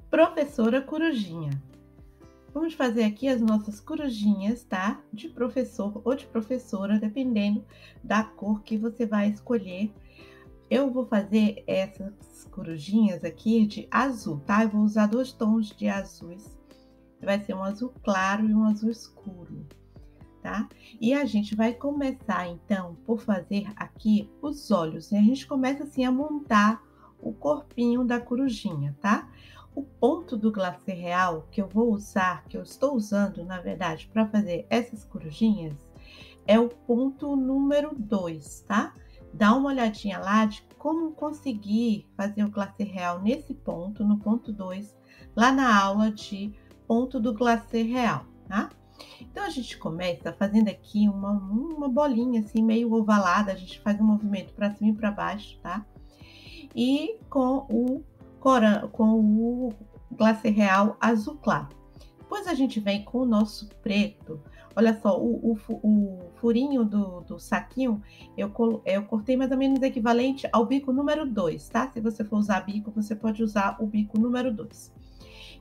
Professora Corujinha. Vamos fazer aqui as nossas corujinhas, tá? De professor ou de professora, dependendo da cor que você vai escolher. Eu vou fazer essas corujinhas aqui de azul, tá? Eu vou usar 2 tons de azuis. Vai ser um azul claro e um azul escuro, tá? E a gente vai começar, então, por fazer aqui os olhos. E a gente começa, assim, a montar o corpinho da corujinha, tá? O ponto do glacê real que eu vou usar, que eu estou usando, na verdade, para fazer essas corujinhas, é o ponto número 2, tá? Dá uma olhadinha lá de como conseguir fazer o glacê real nesse ponto, no ponto 2, lá na aula de ponto do glacê real, tá? Então, a gente começa fazendo aqui uma bolinha, assim, meio ovalada, a gente faz um movimento para cima e para baixo, tá? E com o glacê real azul claro. Depois a gente vem com o nosso preto. Olha só, o furinho do saquinho, eu cortei mais ou menos equivalente ao bico número 2, tá? Se você for usar bico, você pode usar o bico número 2.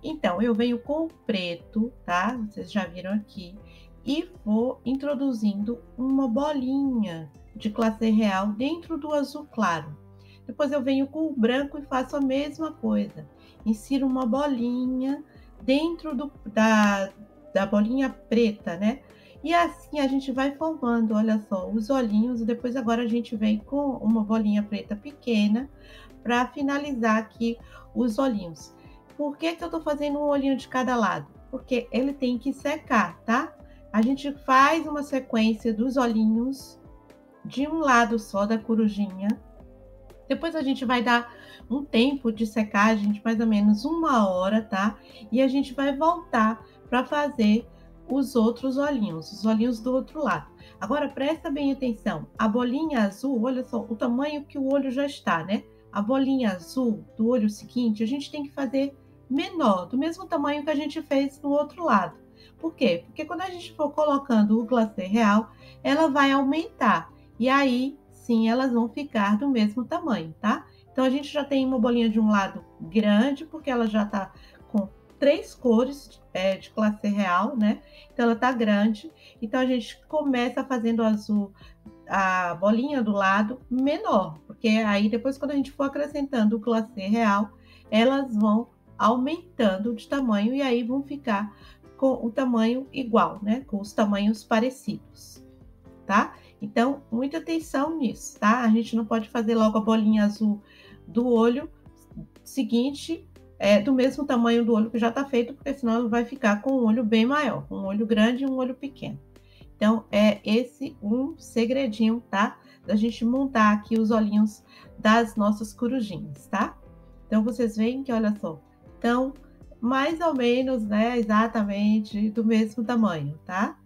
Então, eu venho com o preto, tá? Vocês já viram aqui. E vou introduzindo uma bolinha de glacê real dentro do azul claro. Depois eu venho com o branco e faço a mesma coisa. Insiro uma bolinha dentro da bolinha preta, né? E assim a gente vai formando, olha só, os olhinhos. Depois agora a gente vem com uma bolinha preta pequena para finalizar aqui os olhinhos. Por que eu tô fazendo um olhinho de cada lado? Porque ele tem que secar, tá? A gente faz uma sequência dos olhinhos de um lado só da corujinha. Depois a gente vai dar um tempo de secagem de mais ou menos 1 hora, tá? E a gente vai voltar para fazer os outros olhinhos, os olhinhos do outro lado. Agora presta bem atenção, a bolinha azul, olha só o tamanho que o olho já está, né? A bolinha azul do olho seguinte, a gente tem que fazer menor, do mesmo tamanho que a gente fez no outro lado. Por quê? Porque quando a gente for colocando o glacê real, ela vai aumentar. E aí, sim, elas vão ficar do mesmo tamanho, tá? Então, a gente já tem uma bolinha de um lado grande, porque ela já tá com 3 cores de glacê real, né? Então, ela tá grande. Então, a gente começa fazendo azul, a bolinha do lado menor, porque aí depois, quando a gente for acrescentando o glacê real, elas vão aumentando de tamanho e aí vão ficar com o tamanho igual, né? Com os tamanhos parecidos, tá? Então, muita atenção nisso, tá? A gente não pode fazer logo a bolinha azul do olho seguinte, do mesmo tamanho do olho que já tá feito, porque senão ele vai ficar com um olho bem maior, um olho grande e um olho pequeno. Então, é esse um segredinho, tá? Da gente montar aqui os olhinhos das nossas corujinhas, tá? Então, vocês veem que, olha só, estão mais ou menos, né, exatamente do mesmo tamanho, tá?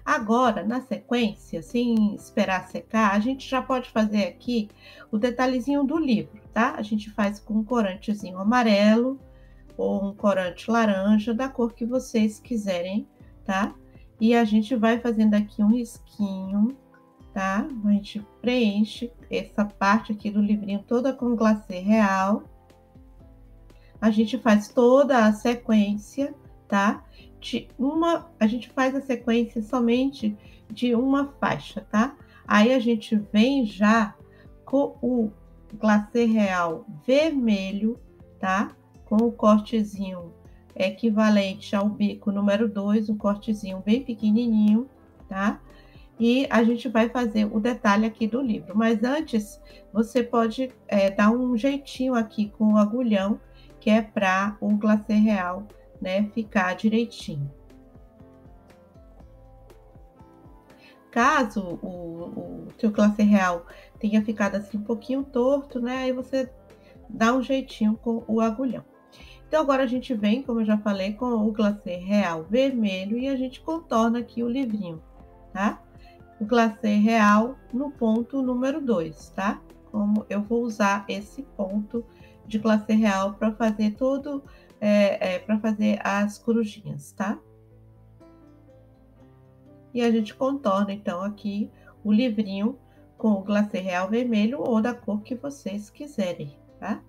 Agora, na sequência, sem esperar secar, a gente já pode fazer aqui o detalhezinho do livro, tá? A gente faz com um corantezinho amarelo ou um corante laranja, da cor que vocês quiserem, tá? E a gente vai fazendo aqui um risquinho, tá? A gente preenche essa parte aqui do livrinho toda com glacê real. A gente faz toda a sequência, tá? A gente faz a sequência somente de uma faixa, tá? Aí a gente vem já com o glacê real vermelho, tá? Com o cortezinho equivalente ao bico número 2, um cortezinho bem pequenininho, tá? E a gente vai fazer o detalhe aqui do livro. Mas antes, você pode dar um jeitinho aqui com o agulhão, que é para o glacê real, né, ficar direitinho. Caso o teu glacê real tenha ficado assim um pouquinho torto, né, aí você dá um jeitinho com o agulhão. Então, agora a gente vem, como eu já falei, com o glacê real vermelho e a gente contorna aqui o livrinho, tá? O glacê real no ponto número 2, tá? Como eu vou usar esse ponto de glacê real para fazer para fazer as corujinhas, tá? E a gente contorna, então, aqui o livrinho com o glacê real vermelho ou da cor que vocês quiserem, tá?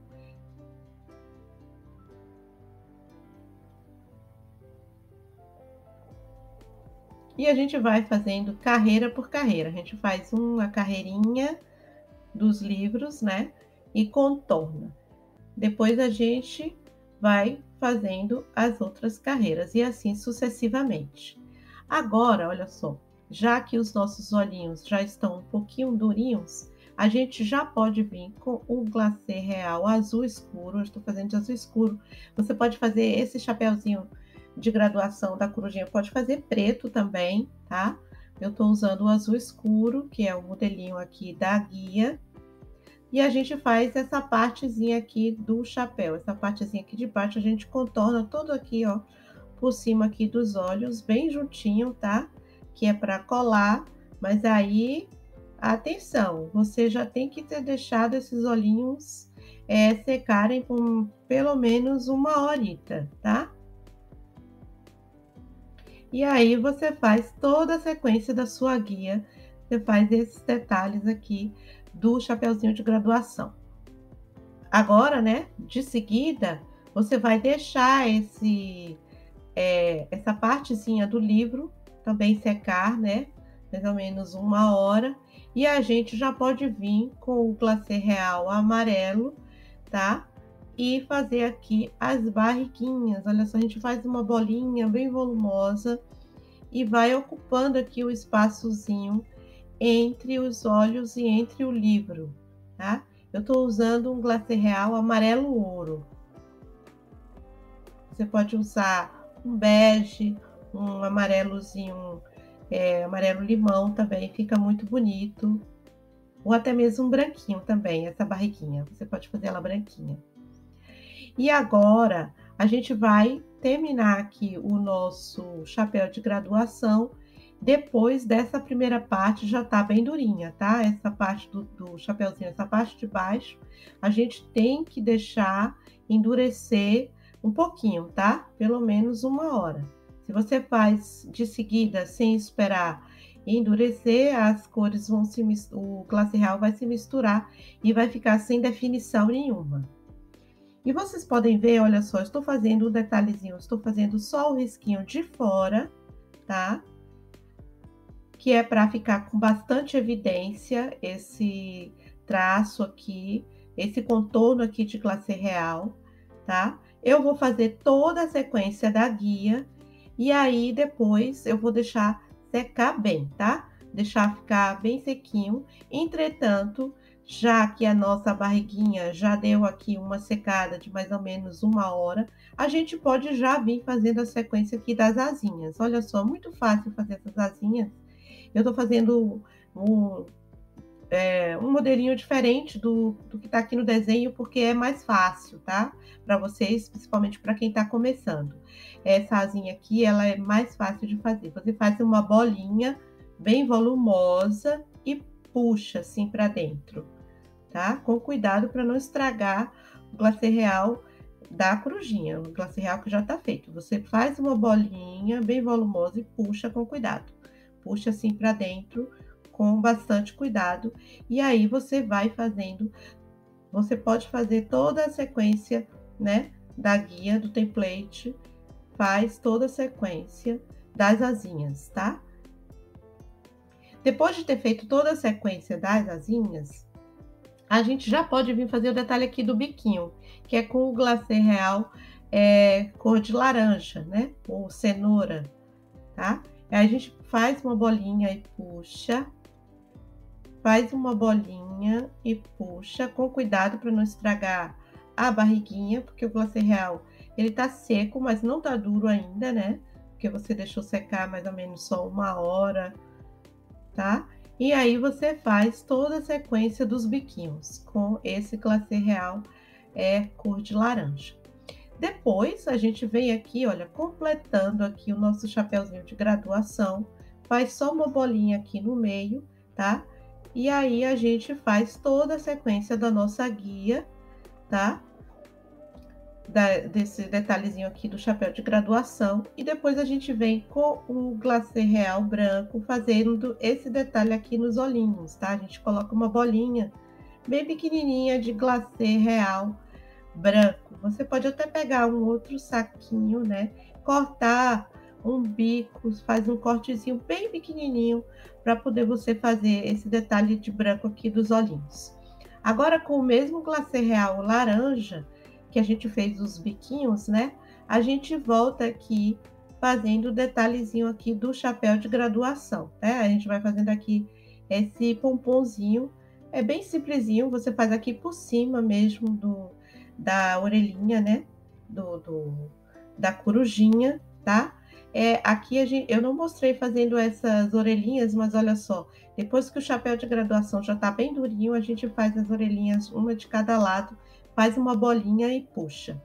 E a gente vai fazendo carreira por carreira. A gente faz uma carreirinha dos livros, né? E contorna. Depois a gente vai fazendo as outras carreiras e assim sucessivamente. Agora, olha só, já que os nossos olhinhos já estão um pouquinho durinhos, a gente já pode vir com o glacê real azul escuro. Eu estou fazendo de azul escuro. Você pode fazer esse chapéuzinho de graduação da corujinha, pode fazer preto também, tá? Eu estou usando o azul escuro, que é o modelinho aqui da guia. E a gente faz essa partezinha aqui do chapéu. Essa partezinha aqui de baixo a gente contorna todo aqui, ó, por cima aqui dos olhos, bem juntinho, tá? Que é para colar, mas aí, atenção, você já tem que ter deixado esses olhinhos secarem por pelo menos 1 horita, tá? E aí você faz toda a sequência da sua guia, você faz esses detalhes aqui do chapeuzinho de graduação. Agora, né, de seguida, você vai deixar essa partezinha do livro também secar, né, mais ou menos 1 hora, e a gente já pode vir com o glacê real amarelo, tá? E fazer aqui as barriguinhas. Olha só, a gente faz uma bolinha bem volumosa e vai ocupando aqui o espaçozinho entre os olhos e entre o livro, tá? Eu tô usando um glacê real amarelo ouro. Você pode usar um bege, um amarelozinho, amarelo limão também, fica muito bonito. Ou até mesmo um branquinho também, essa barriguinha. Você pode fazer ela branquinha. E agora, a gente vai terminar aqui o nosso chapéu de graduação. Depois dessa primeira parte já tá bem durinha, tá? Essa parte do chapéuzinho, essa parte de baixo, a gente tem que deixar endurecer um pouquinho, tá? Pelo menos 1 hora. Se você faz de seguida, sem esperar endurecer, as cores vão o glacê real vai se misturar e vai ficar sem definição nenhuma. E vocês podem ver, olha só, estou fazendo um detalhezinho, estou fazendo só o risquinho de fora, tá? Que é para ficar com bastante evidência esse traço aqui, esse contorno aqui de glacê real, tá? Eu vou fazer toda a sequência da guia e aí depois eu vou deixar secar bem, tá? Deixar ficar bem sequinho. Entretanto, já que a nossa barriguinha já deu aqui uma secada de mais ou menos 1 hora, a gente pode já vir fazendo a sequência aqui das asinhas. Olha só, muito fácil fazer essas asinhas. Eu tô fazendo um modelinho diferente do que tá aqui no desenho, porque é mais fácil, tá? Para vocês, principalmente para quem tá começando. Essa asinha aqui, ela é mais fácil de fazer. Você faz uma bolinha bem volumosa e puxa assim para dentro, tá? Com cuidado para não estragar o glacê real da corujinha, o glacê real que já tá feito. Você faz uma bolinha bem volumosa e puxa com cuidado. Puxa assim para dentro com bastante cuidado e aí você vai fazendo, você pode fazer toda a sequência, né, da guia do template, faz toda a sequência das asinhas, tá? Depois de ter feito toda a sequência das asinhas, a gente já pode vir fazer o detalhe aqui do biquinho, que é com o glacê real cor de laranja, né, ou cenoura, tá? Aí a gente faz uma bolinha e puxa, faz uma bolinha e puxa, com cuidado para não estragar a barriguinha, porque o glacê real, ele tá seco, mas não tá duro ainda, né? Porque você deixou secar mais ou menos só 1 hora, tá? E aí você faz toda a sequência dos biquinhos com esse glacê real cor de laranja. Depois, a gente vem aqui, olha, completando aqui o nosso chapeuzinho de graduação, faz só uma bolinha aqui no meio, tá? E aí, a gente faz toda a sequência da nossa guia, tá? Desse detalhezinho aqui do chapéu de graduação. E depois a gente vem com o glacê real branco, fazendo esse detalhe aqui nos olhinhos, tá? A gente coloca uma bolinha bem pequenininha de glacê real branco. Você pode até pegar um outro saquinho, né? Cortar um bico, faz um cortezinho bem pequenininho para poder você fazer esse detalhe de branco aqui dos olhinhos. Agora com o mesmo glacê real laranja, que a gente fez os biquinhos, né, a gente volta aqui fazendo o detalhezinho aqui do chapéu de graduação, né, a gente vai fazendo aqui esse pomponzinho, é bem simplesinho, você faz aqui por cima mesmo da orelhinha, né, da corujinha, tá? Aqui eu não mostrei fazendo essas orelhinhas, mas olha só, depois que o chapéu de graduação já tá bem durinho, a gente faz as orelhinhas, uma de cada lado, faz uma bolinha e puxa,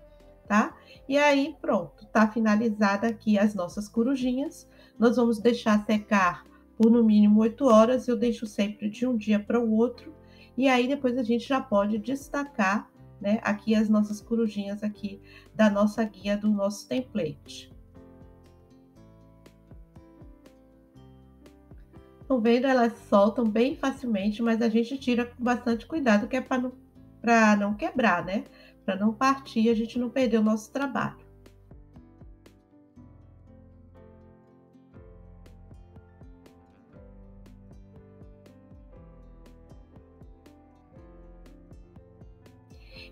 tá? E aí, pronto, tá finalizada aqui as nossas corujinhas. Nós vamos deixar secar por no mínimo 8 horas, eu deixo sempre de um dia para o outro, e aí depois a gente já pode destacar, né, aqui as nossas corujinhas aqui da nossa guia, do nosso template. Estão vendo? Elas soltam bem facilmente, mas a gente tira com bastante cuidado, que é para não quebrar, né? Para não partir, a gente não perder o nosso trabalho.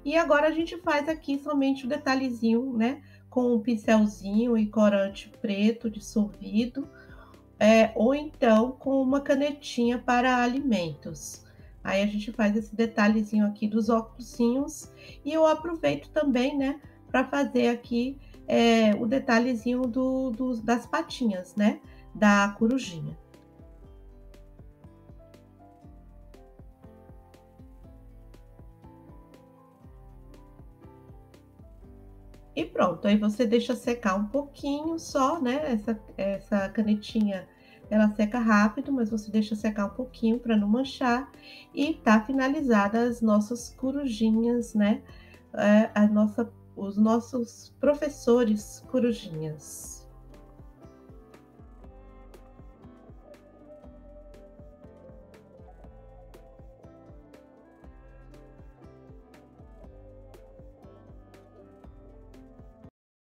E agora a gente faz aqui somente o detalhezinho, né? Com um pincelzinho e corante preto dissolvido, ou então com uma canetinha para alimentos. Aí a gente faz esse detalhezinho aqui dos óculosinhos e eu aproveito também, né, para fazer aqui o detalhezinho das patinhas, né, da corujinha. E pronto, aí você deixa secar um pouquinho só, né, essa canetinha, ela seca rápido, mas você deixa secar um pouquinho para não manchar, e tá finalizada as nossas corujinhas, né, a nossa os nossos professores corujinhas.